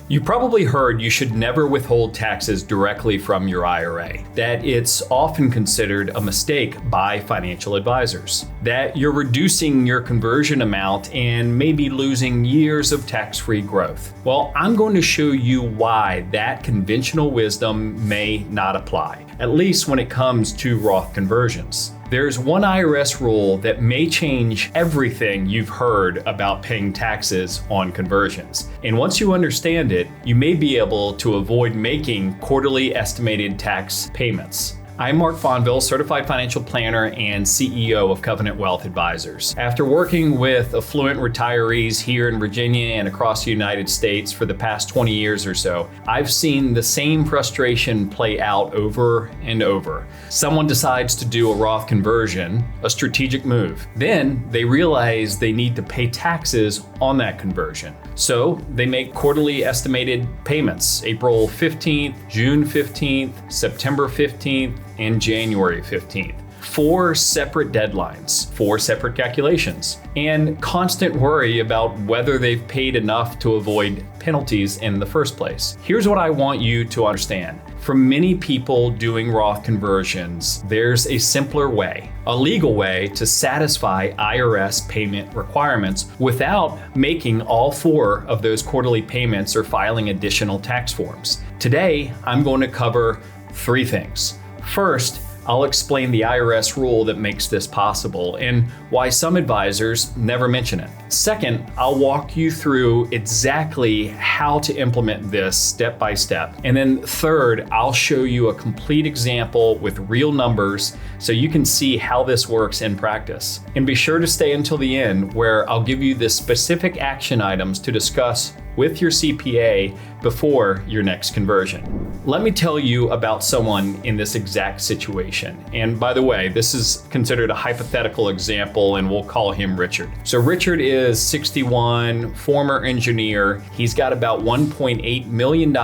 You probably heard you should never withhold taxes directly from your IRA, that it's often considered a mistake by financial advisors, that you're reducing your conversion amount and maybe losing years of tax-free growth. Well, I'm going to show you why that conventional wisdom may not apply, at least when it comes to Roth conversions. There's one IRS rule that may change everything you've heard about paying taxes on conversions. And once you understand it, you may be able to avoid making quarterly estimated tax payments. I'm Mark Fonville, Certified Financial Planner and CEO of Covenant Wealth Advisors. After working with affluent retirees here in Virginia and across the United States for the past 20 years or so, I've seen the same frustration play out over and over. Someone decides to do a Roth conversion, a strategic move. Then they realize they need to pay taxes on that conversion. So they make quarterly estimated payments, April 15th, June 15th, September 15th, and January 15th. 4 separate deadlines, 4 separate calculations, and constant worry about whether they've paid enough to avoid penalties in the first place. Here's what I want you to understand. For many people doing Roth conversions, there's a simpler way, a legal way to satisfy IRS payment requirements without making all 4 of those quarterly payments or filing additional tax forms. Today, I'm going to cover 3 things. First, I'll explain the IRS rule that makes this possible and why some advisors never mention it. Second, I'll walk you through exactly how to implement this step by step. And then third, I'll show you a complete example with real numbers so you can see how this works in practice. And be sure to stay until the end, where I'll give you the specific action items to discuss with your CPA before your next conversion. Let me tell you about someone in this exact situation. And by the way, this is considered a hypothetical example, and we'll call him Richard. So Richard is 61, former engineer. He's got about $1.8 million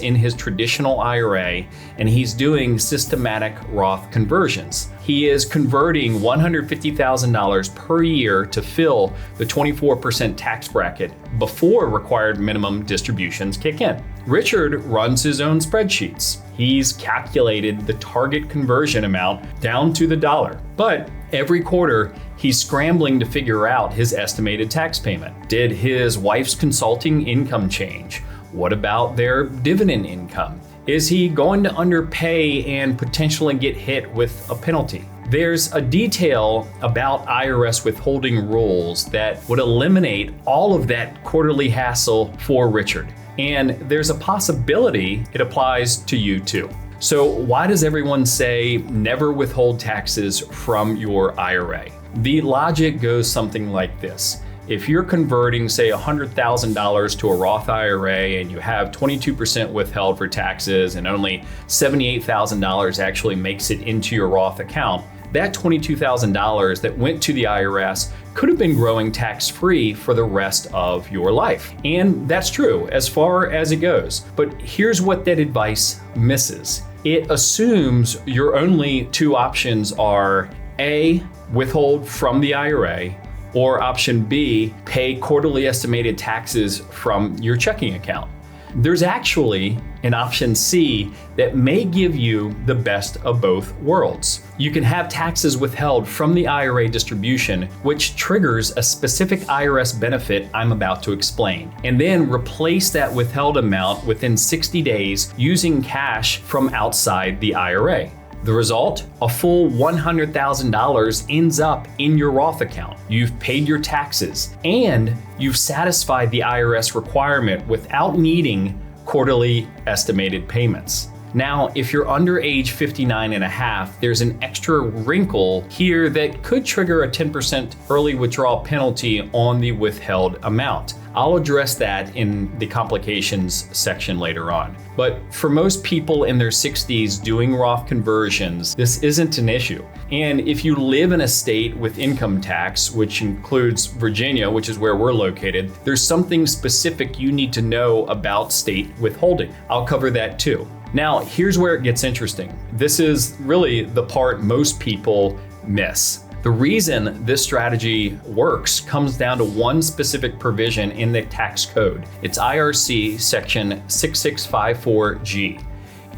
in his traditional IRA, and he's doing systematic Roth conversions. He is converting $150,000 per year to fill the 24% tax bracket before required minimum distributions kick in. Richard runs his own spreadsheets. He's calculated the target conversion amount down to the dollar. But every quarter, he's scrambling to figure out his estimated tax payment. Did his wife's consulting income change? What about their dividend income? Is he going to underpay and potentially get hit with a penalty? There's a detail about IRS withholding rules that would eliminate all of that quarterly hassle for Richard. And there's a possibility it applies to you too. So why does everyone say never withhold taxes from your IRA? The logic goes something like this. If you're converting, say, $100,000 to a Roth IRA and you have 22% withheld for taxes and only $78,000 actually makes it into your Roth account, that $22,000 that went to the IRS could have been growing tax-free for the rest of your life. And that's true as far as it goes. But here's what that advice misses. It assumes your only 2 options are A, withhold from the IRA, or option B, pay quarterly estimated taxes from your checking account. There's actually an option C that may give you the best of both worlds. You can have taxes withheld from the IRA distribution, which triggers a specific IRS benefit I'm about to explain, and then replace that withheld amount within 60 days using cash from outside the IRA. The result? A full $100,000 ends up in your Roth account. You've paid your taxes and you've satisfied the IRS requirement without needing quarterly estimated payments. Now, if you're under age 59 and a half, there's an extra wrinkle here that could trigger a 10% early withdrawal penalty on the withheld amount. I'll address that in the complications section later on. But for most people in their 60s doing Roth conversions, this isn't an issue. And if you live in a state with income tax, which includes Virginia, which is where we're located, there's something specific you need to know about state withholding. I'll cover that too. Now, here's where it gets interesting. This is really the part most people miss. The reason this strategy works comes down to one specific provision in the tax code. It's IRC Section 6654G.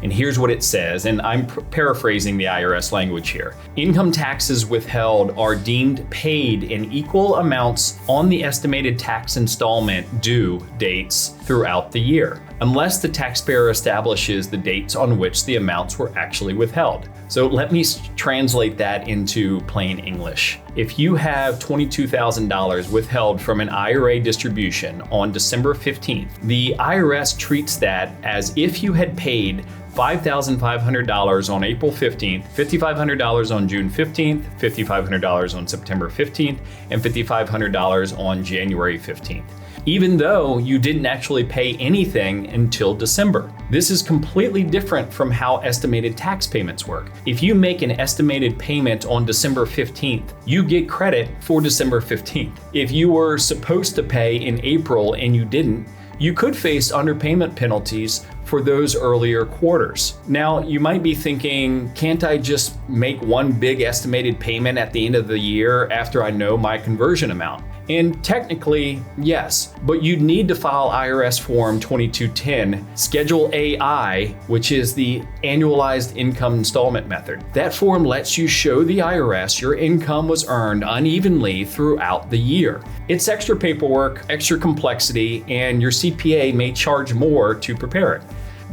And here's what it says, and I'm paraphrasing the IRS language here. Income taxes withheld are deemed paid in equal amounts on the estimated tax installment due dates throughout the year, unless the taxpayer establishes the dates on which the amounts were actually withheld. So let me translate that into plain English. If you have $22,000 withheld from an IRA distribution on December 15th, the IRS treats that as if you had paid $5,500 on April 15th, $5,500 on June 15th, $5,500 on September 15th, and $5,500 on January 15th, even though you didn't actually pay anything until December. This is completely different from how estimated tax payments work. If you make an estimated payment on December 15th, you get credit for December 15th. If you were supposed to pay in April and you didn't, you could face underpayment penalties for those earlier quarters. Now, you might be thinking, can't I just make one big estimated payment at the end of the year after I know my conversion amount? And technically, yes, but you'd need to file IRS Form 2210, Schedule AI, which is the annualized income installment method. That form lets you show the IRS your income was earned unevenly throughout the year. It's extra paperwork, extra complexity, and your CPA may charge more to prepare it.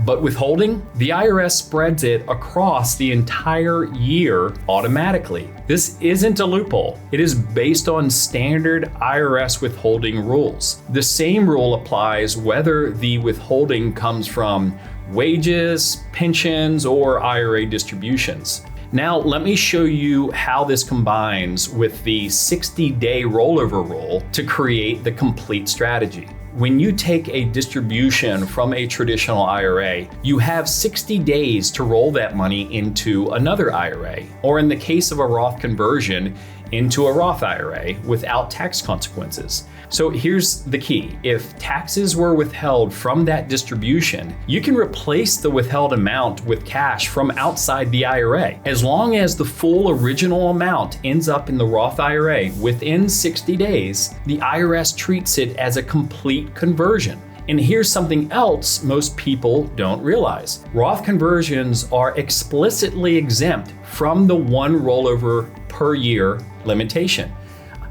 But withholding, the IRS spreads it across the entire year automatically. This isn't a loophole. It is based on standard IRS withholding rules. The same rule applies whether the withholding comes from wages, pensions, or IRA distributions. Now, let me show you how this combines with the 60-day rollover rule to create the complete strategy. When you take a distribution from a traditional IRA, you have 60 days to roll that money into another IRA, or in the case of a Roth conversion, into a Roth IRA without tax consequences. So here's the key. If taxes were withheld from that distribution, you can replace the withheld amount with cash from outside the IRA. As long as the full original amount ends up in the Roth IRA within 60 days, the IRS treats it as a complete conversion. And here's something else most people don't realize. Roth conversions are explicitly exempt from the one rollover per year limitation.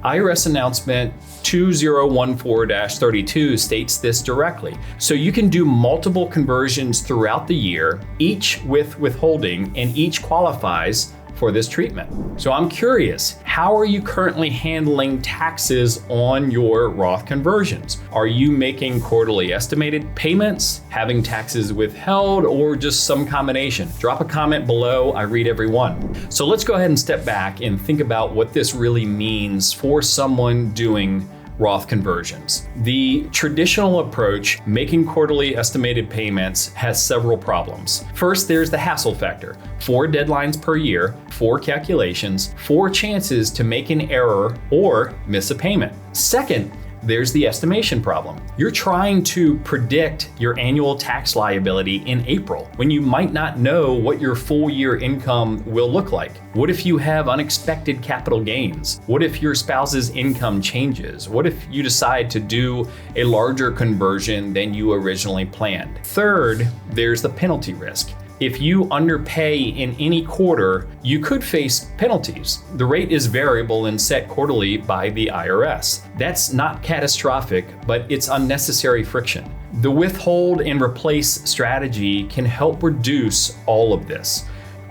IRS announcement 2014-32 states this directly. So you can do multiple conversions throughout the year, each with withholding, and each qualifies for this treatment. So I'm curious, how are you currently handling taxes on your Roth conversions? Are you making quarterly estimated payments, having taxes withheld, or just some combination? Drop a comment below, I read every one. So let's go ahead and step back and think about what this really means for someone doing Roth conversions. The traditional approach, making quarterly estimated payments, has several problems. First, there's the hassle factor. 4 deadlines per year, 4 calculations, 4 chances to make an error or miss a payment. Second, there's the estimation problem. You're trying to predict your annual tax liability in April when you might not know what your full year income will look like. What if you have unexpected capital gains? What if your spouse's income changes? What if you decide to do a larger conversion than you originally planned? Third, there's the penalty risk. If you underpay in any quarter, you could face penalties. The rate is variable and set quarterly by the IRS. That's not catastrophic, but it's unnecessary friction. The withhold and replace strategy can help reduce all of this.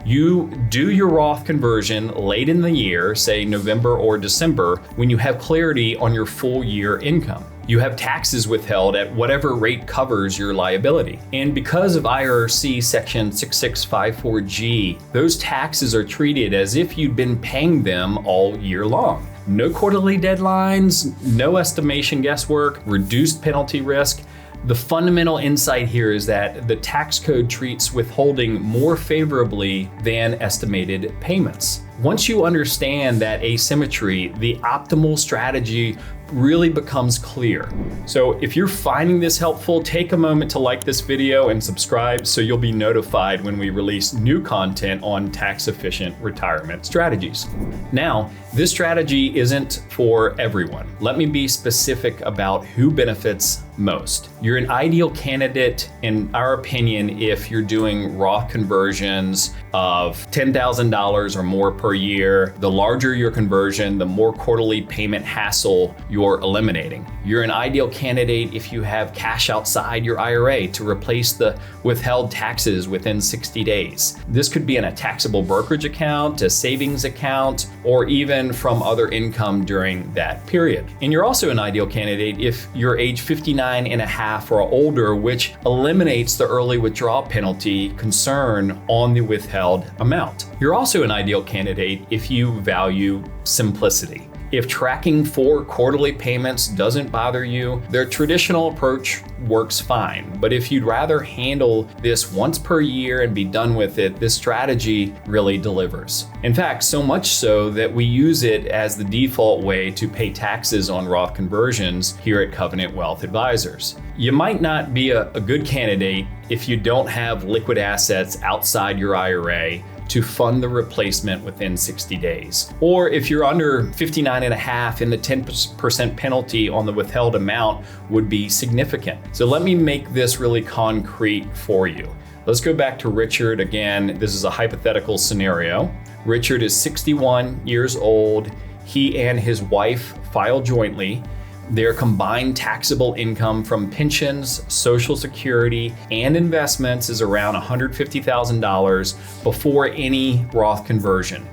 You do your Roth conversion late in the year, say November or December, when you have clarity on your full year income. You have taxes withheld at whatever rate covers your liability. And because of IRC Section 6654G, those taxes are treated as if you'd been paying them all year long. No quarterly deadlines, no estimation guesswork, reduced penalty risk. The fundamental insight here is that the tax code treats withholding more favorably than estimated payments. Once you understand that asymmetry, the optimal strategy really becomes clear. So if you're finding this helpful, take a moment to like this video and subscribe so you'll be notified when we release new content on tax-efficient retirement strategies. Now, this strategy isn't for everyone. Let me be specific about who benefits most. You're an ideal candidate, in our opinion, if you're doing Roth conversions of $10,000 or more per year. The larger your conversion, the more quarterly payment hassle you're eliminating. You're an ideal candidate if you have cash outside your IRA to replace the withheld taxes within 60 days. This could be in a taxable brokerage account, a savings account, or even from other income during that period. And you're also an ideal candidate if you're age 59 and a half or older, which eliminates the early withdrawal penalty concern on the withheld amount. You're also an ideal candidate if you value simplicity. If tracking 4 quarterly payments doesn't bother you, their traditional approach works fine. But if you'd rather handle this once per year and be done with it, this strategy really delivers. In fact, so much so that we use it as the default way to pay taxes on Roth conversions here at Covenant Wealth Advisors. You might not be a good candidate if you don't have liquid assets outside your IRA to fund the replacement within 60 days. Or if you're under 59 and a half and the 10% penalty on the withheld amount would be significant. So let me make this really concrete for you. Let's go back to Richard again. This is a hypothetical scenario. Richard is 61 years old. He and his wife file jointly. Their combined taxable income from pensions, Social Security, and investments is around $150,000 before any Roth conversion.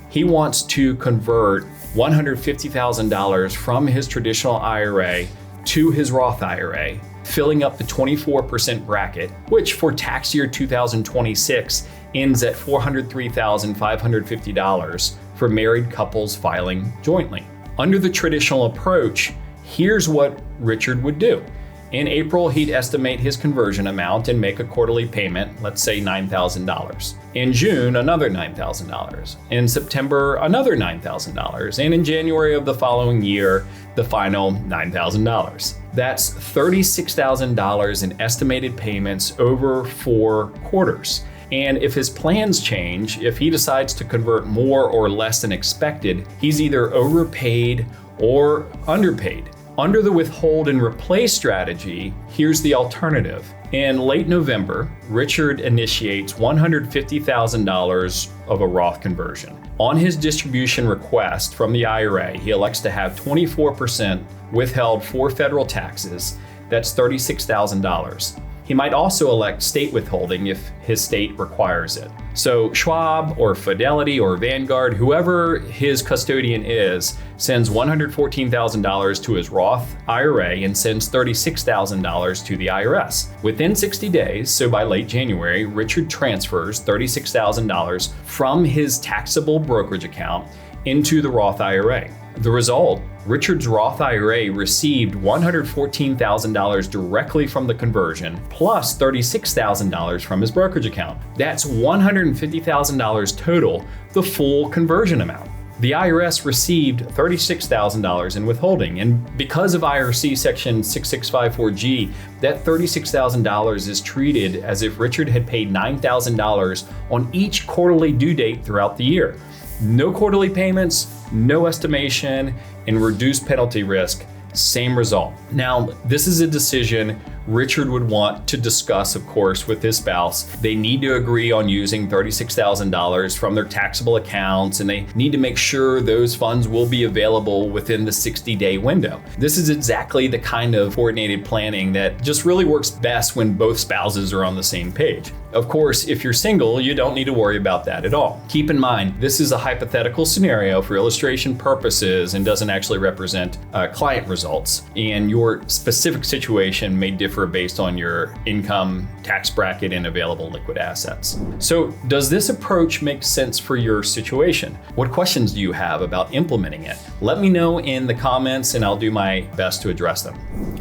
He wants to convert $150,000 from his traditional IRA to his Roth IRA, filling up the 24% bracket, which for tax year 2026 ends at $403,550 for married couples filing jointly. Under the traditional approach, here's what Richard would do. In April, he'd estimate his conversion amount and make a quarterly payment, let's say $9,000. In June, another $9,000. In September, another $9,000. And in January of the following year, the final $9,000. That's $36,000 in estimated payments over 4 quarters. And if his plans change, if he decides to convert more or less than expected, he's either overpaid or underpaid. Under the withhold and replace strategy, here's the alternative. In late November, Richard initiates $150,000 of a Roth conversion. On his distribution request from the IRA, he elects to have 24% withheld for federal taxes. That's $36,000. He might also elect state withholding if his state requires it. So Schwab or Fidelity or Vanguard, whoever his custodian is, sends $114,000 to his Roth IRA and sends $36,000 to the IRS. Within 60 days, so by late January, Richard transfers $36,000 from his taxable brokerage account into the Roth IRA. The result, Richard's Roth IRA received $114,000 directly from the conversion, plus $36,000 from his brokerage account. That's $150,000 total, the full conversion amount. The IRS received $36,000 in withholding, and because of IRC Section 6654G, that $36,000 is treated as if Richard had paid $9,000 on each quarterly due date throughout the year. No quarterly payments, no estimation, and reduced penalty risk, same result. Now, this is a decision Richard would want to discuss, of course, with his spouse. They need to agree on using $36,000 from their taxable accounts, and they need to make sure those funds will be available within the 60-day window. This is exactly the kind of coordinated planning that just really works best when both spouses are on the same page. Of course, if you're single, you don't need to worry about that at all. Keep in mind, this is a hypothetical scenario for illustration purposes and doesn't actually represent client results. And your specific situation may differ based on your income, tax bracket, and available liquid assets. So, does this approach make sense for your situation? What questions do you have about implementing it? Let me know in the comments and I'll do my best to address them.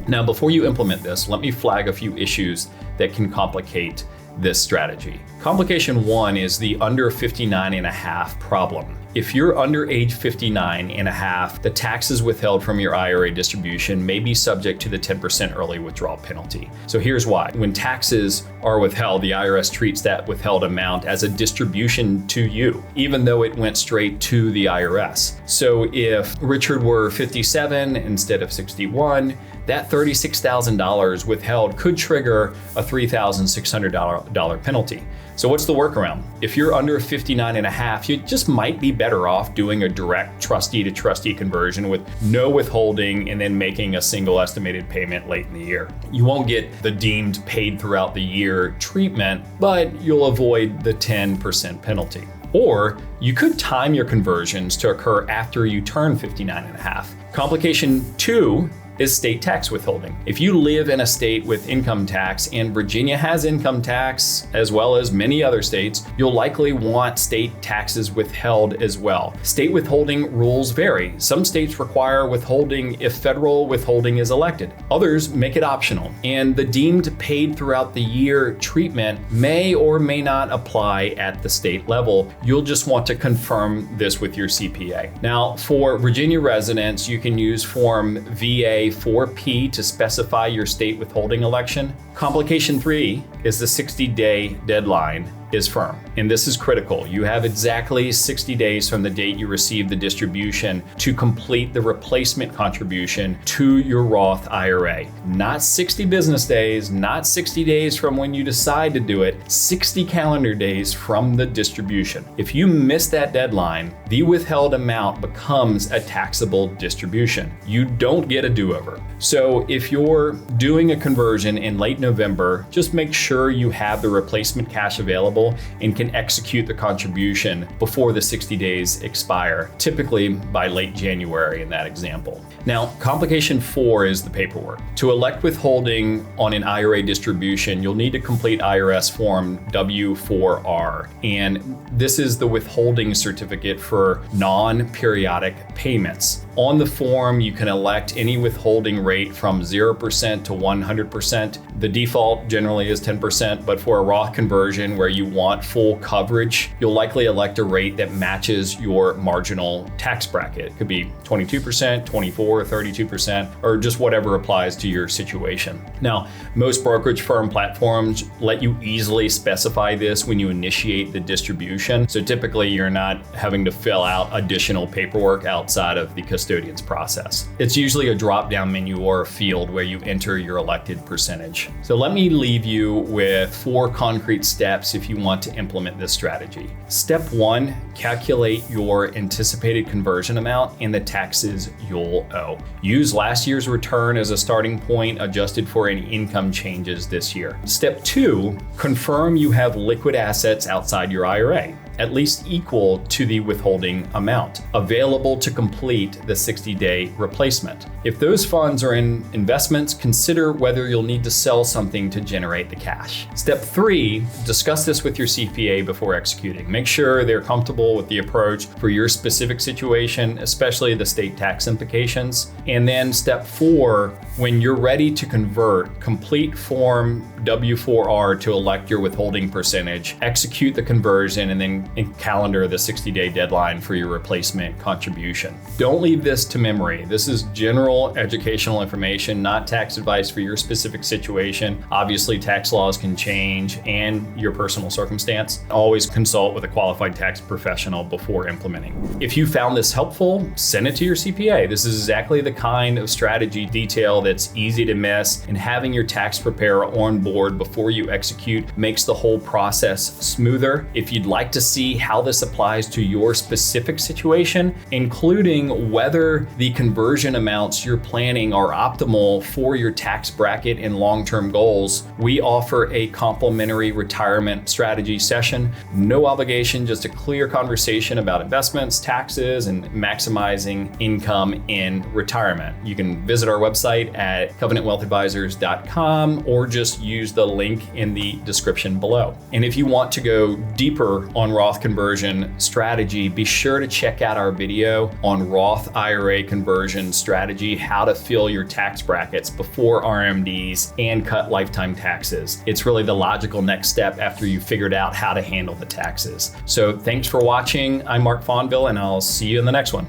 Now, before you implement this, let me flag a few issues that can complicate this strategy. Complication 1 is the under 59 and a half problem. If you're under age 59 and a half, the taxes withheld from your IRA distribution may be subject to the 10% early withdrawal penalty. So here's why. When taxes are withheld, the IRS treats that withheld amount as a distribution to you, even though it went straight to the IRS. So if Richard were 57 instead of 61, that $36,000 withheld could trigger a $3,600 penalty. So what's the workaround? If you're under 59 and a half, you just might be better off doing a direct trustee to trustee conversion with no withholding and then making a single estimated payment late in the year. You won't get the deemed paid throughout the year treatment, but you'll avoid the 10% penalty. Or you could time your conversions to occur after you turn 59 and a half. Complication 2 is state tax withholding. If you live in a state with income tax, and Virginia has income tax as well as many other states, you'll likely want state taxes withheld as well. State withholding rules vary. Some states require withholding if federal withholding is elected. Others make it optional, and the deemed paid throughout the year treatment may or may not apply at the state level. You'll just want to confirm this with your CPA. Now, for Virginia residents, you can use Form VA 4P to specify your state withholding election. Complication 3 is the 60-day deadline is firm. And this is critical. You have exactly 60 days from the date you receive the distribution to complete the replacement contribution to your Roth IRA. Not 60 business days, not 60 days from when you decide to do it, 60 calendar days from the distribution. If you miss that deadline, the withheld amount becomes a taxable distribution. You don't get a do-over. So if you're doing a conversion in late November, just make sure you have the replacement cash available and can execute the contribution before the 60 days expire, typically by late January in that example. Now, complication 4 is the paperwork. To elect withholding on an IRA distribution, you'll need to complete IRS Form W4R. And this is the withholding certificate for non-periodic payments. On the form, you can elect any withholding rate from 0% to 100%. The default generally is 10%, but for a Roth conversion where you want full coverage, you'll likely elect a rate that matches your marginal tax bracket. It could be 22%, 24%, 32%, or just whatever applies to your situation. Now, most brokerage firm platforms let you easily specify this when you initiate the distribution. So typically you're not having to fill out additional paperwork outside of the custodian's process. It's usually a drop-down menu or a field where you enter your elected percentage. So let me leave you with 4 concrete steps if you want to implement this strategy. Step 1, calculate your anticipated conversion amount and the taxes you'll owe. Use last year's return as a starting point, adjusted for any income changes this year. Step 2, confirm you have liquid assets outside your IRA, at least equal to the withholding amount, available to complete the 60-day replacement. If those funds are in investments, consider whether you'll need to sell something to generate the cash. Step 3, discuss this with your CPA before executing. Make sure they're comfortable with the approach for your specific situation, especially the state tax implications. And then step 4, when you're ready to convert, complete Form W4R to elect your withholding percentage, execute the conversion, and then calendar the 60-day deadline for your replacement contribution. Don't leave this to memory. This is general educational information, not tax advice for your specific situation. Obviously, tax laws can change and your personal circumstance. Always consult with a qualified tax professional before implementing. If you found this helpful, send it to your CPA. This is exactly the kind of strategy detail that's easy to miss, and having your tax preparer on board before you execute makes the whole process smoother. If you'd like to see how this applies to your specific situation, including whether the conversion amounts you're planning are optimal for your tax bracket and long-term goals, we offer a complimentary retirement strategy session. No obligation, just a clear conversation about investments, taxes, and maximizing income in retirement. You can visit our website at covenantwealthadvisors.com or just use the link in the description below. And if you want to go deeper on Roth Roth conversion strategy, be sure to check out our video on Roth IRA conversion strategy, how to fill your tax brackets before RMDs and cut lifetime taxes. It's really the logical next step after you've figured out how to handle the taxes. So thanks for watching. I'm Mark Fonville, and I'll see you in the next one.